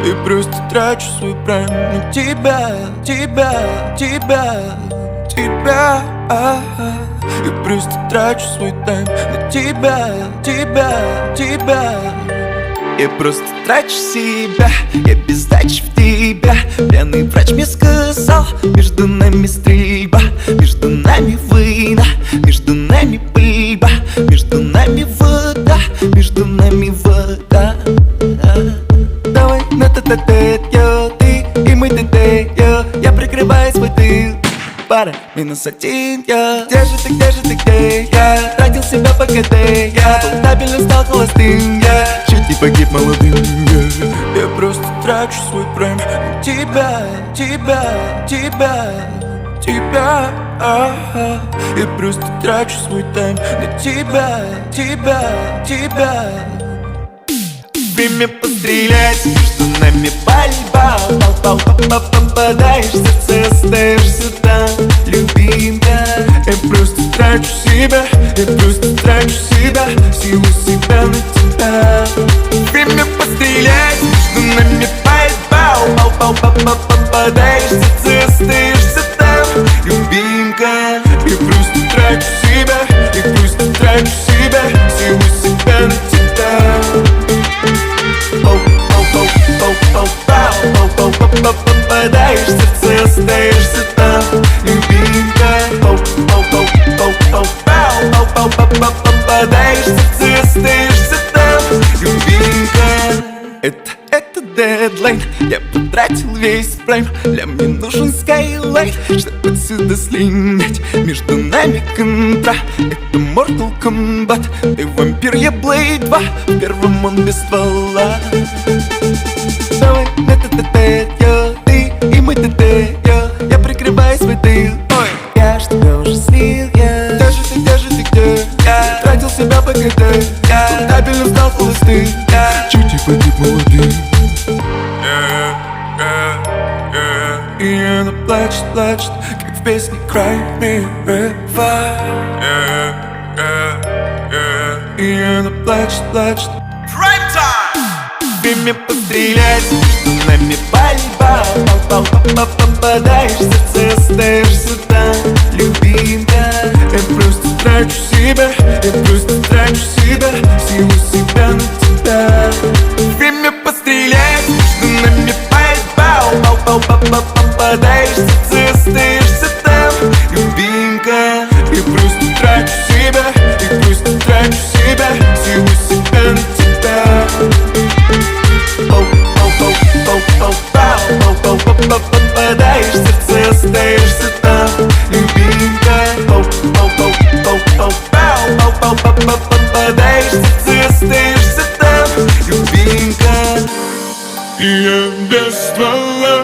И просто трачу свой прайм на тебя. И просто трачу свой тайм на тебя. Я просто трачу себя, я без дачи в тебя. Пьяный врач мне сказал, между нами стрельба, между нами война, между нами пыльба, между нами вода, между нами вода. Давай на тет-а-тет, ты и мы тет-тет, я прикрываю свой тыл. Пара, -1, я. Где же ты, где я? Тратил себя по КТ, я был стабильно, стал холостым, я. Чуть не погиб молодым, я просто трачу свой прайм на тебя. Я просто трачу свой тайм на тебя. Время пострелять, между нами пальба. Попадаешь в сердце, остаешься там, любимка. Я просто трачу себя, силу себя на тебя. Время пострелять, между нами пальба. Попадаешь в сердце, остаешься там, любимка. Я просто трачу себя, силу себя на тебя. Попадаешь в сердце, остаешься там, любимка. Попадаешь в сердце, остаешься там, любимка. Это дедлайн, я потратил весь прайм. Для мне нужен скайлайт, чтобы отсюда слинять. Между нами контра, это Mortal Kombat. Ты вампир, я Blade 2, в первом он без ствола. Давай на тет-а-тет, ты и мы тет-тет, я прикрываю свой тыл. Ой, я ж тебя уже слил, я. Где же ты, где? Я тратил себя по КТ, я стабильно стал холостым, я. Чуть не погиб молодым. И она плачет, как в песне Cry Me River. И она плачет. Prime time! Время пострелять, между нами пальба. Попадаешь в сердце, остаешься там, любимка. Я просто трачу себя, силу себя на тебя. Время пострелять, между нами пальба. Попадаешь в сердце, остаешься там, любимка. Я просто трачу себя, силу себя на тебя. Попадаешь в сердце, остаешься там, любимка. Попадаешь в сердце, остаешься там, любимка. И я без ствола,